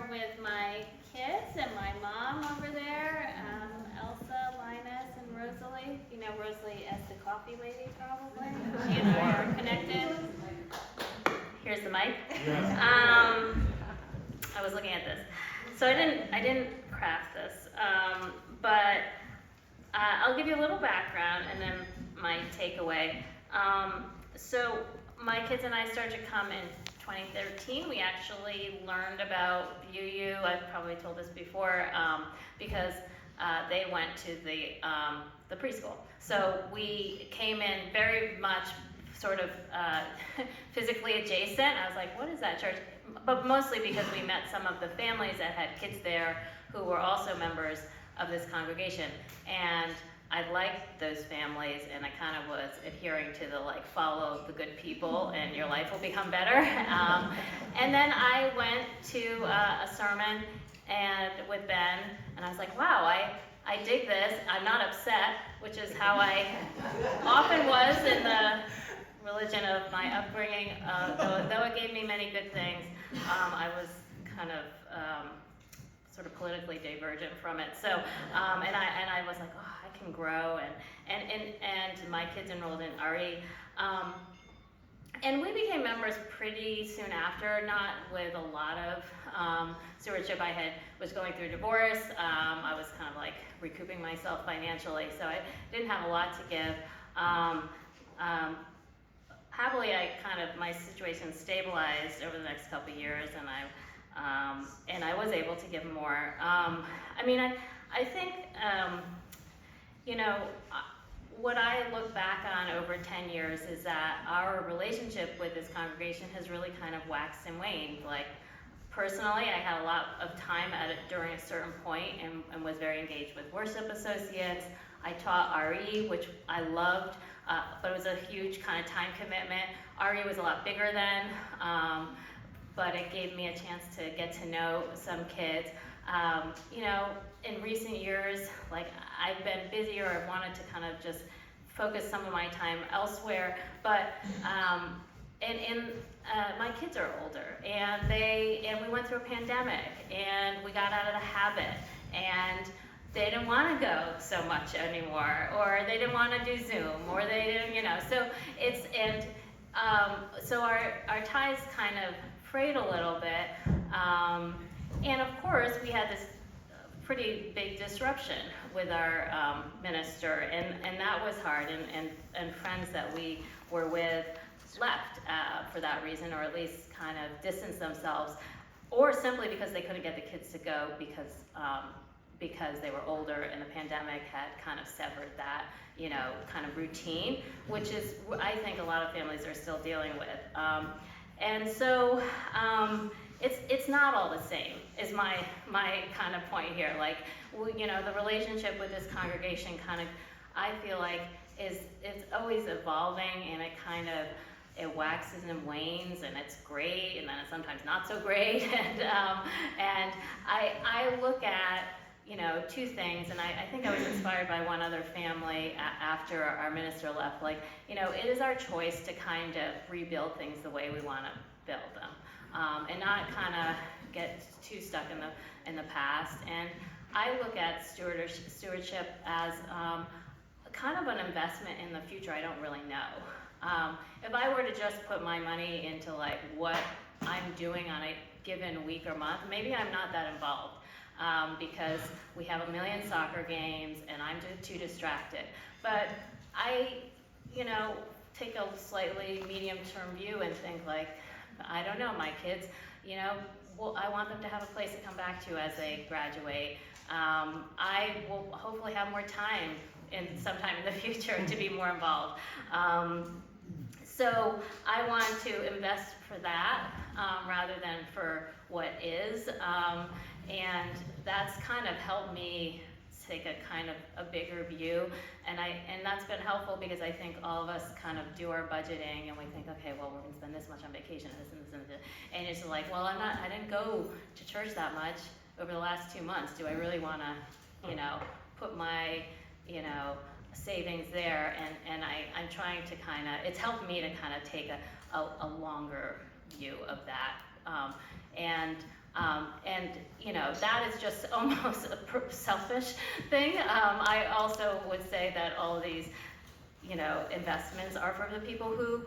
here with my kids and my mom over there, Elsa, Linus, and Rosalie. You know Rosalie as the coffee lady, probably. She and I are connected. Here's the mic. I was looking at this, so I didn't craft this, but I'll give you a little background and then my takeaway. So my kids and I started to come in 2013. We actually learned about UU. I've probably told this before, because they went to the preschool. So we came in very much sort of physically adjacent. I was like, what is that church? But mostly because we met some of the families that had kids there who were also members of this congregation. And I liked those families, and I kind of was adhering to the follow the good people and your life will become better. And then I went to a sermon with Ben, and I was like, wow, I dig this. I'm not upset, which is how I often was in the religion of my upbringing. Though it gave me many good things, I was kind of sort of politically divergent from it. So, and I was like, oh, I can grow, and my kids enrolled in RE. And we became members pretty soon after, not with a lot of stewardship. I was going through divorce. I was kind of like recouping myself financially, so I didn't have a lot to give. Happily, my situation stabilized over the next couple of years, and I was able to give more. I think, what I look back on over 10 years is that our relationship with this congregation has really kind of waxed and waned. Like, personally, I had a lot of time at it during a certain point and was very engaged with worship associates. I taught RE, which I loved, but it was a huge kind of time commitment. RE was a lot bigger then, but it gave me a chance to get to know some kids. In recent years, I've been busier. I wanted to kind of just focus some of my time elsewhere, but my kids are older, and we went through a pandemic, and we got out of the habit, and they didn't want to go so much anymore, or they didn't want to do Zoom, or they didn't, so our ties kind of frayed a little bit, and of course we had this pretty big disruption with our minister, and that was hard, and friends that we were with left for that reason, or at least kind of distanced themselves, or simply because they couldn't get the kids to go because they were older, and the pandemic had kind of severed that, kind of routine, which is, I think, a lot of families are still dealing with. And so it's not all the same, is my kind of point here. The relationship with this congregation I feel like it's always evolving, and it waxes and wanes, and it's great, and then it's sometimes not so great. And I look at two things, and I think I was inspired by one other family after our minister left. It is our choice to kind of rebuild things the way we want to build them, and not kind of get too stuck in the past. And I look at stewardship as kind of an investment in the future. I don't really know. If I were to just put my money into what I'm doing on a given week or month, maybe I'm not that involved. Because we have a million soccer games and I'm too distracted. But I, take a slightly medium-term view and think I don't know, my kids, I want them to have a place to come back to as they graduate. I will hopefully have more time sometime in the future to be more involved. So I want to invest for that rather than for what is. And that's kind of helped me take a kind of a bigger view, and that's been helpful because I think all of us kind of do our budgeting, and we think, okay, well, we're going to spend this much on vacation, and it's like, well, I didn't go to church that much over the last 2 months. Do I really want to, put my, savings there? And I'm trying to it's helped me to kind of take a longer view of that And you know, that is just almost a selfish thing. I also would say that all of these, you know, investments are for the people who,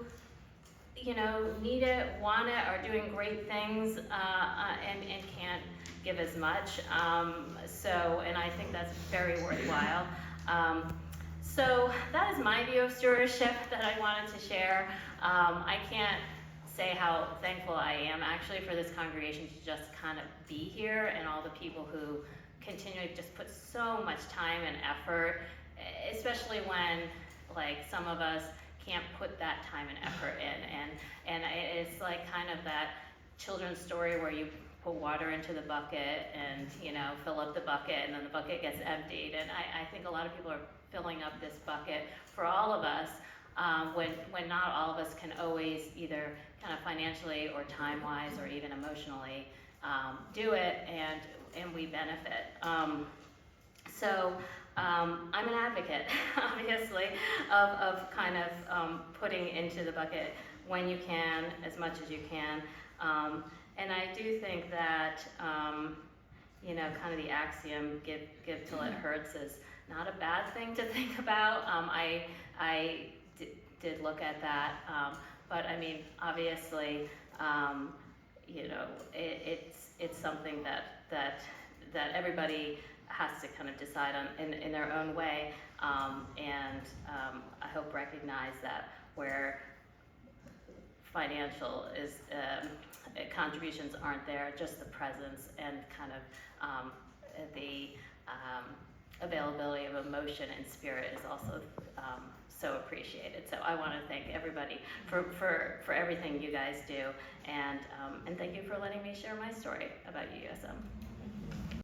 you know, need it, want it, are doing great things, and can't give as much. And I think that's very worthwhile. So that is my view of stewardship that I wanted to share. I can't say how thankful I am actually for this congregation to just kind of be here, and all the people who continue to just put so much time and effort, especially when like some of us can't put that time and effort in. And it's like kind of that children's story where you put water into the bucket and, you know, fill up the bucket and then the bucket gets emptied. And I think a lot of people are filling up this bucket for all of us, when not all of us can always either kind of financially or time-wise or even emotionally do it, and we benefit. I'm an advocate, obviously, of kind of putting into the bucket when you can, as much as you can. And I do think that, you know, kind of the axiom, give till it hurts, is not a bad thing to think about. I did look at that, but I mean, obviously, you know, it's something that everybody has to kind of decide on in their own way, and I hope recognize that where financial is contributions aren't there, just the presence and kind of the availability of emotion and spirit is also so appreciated. So I want to thank everybody for everything you guys do, and thank you for letting me share my story about USM.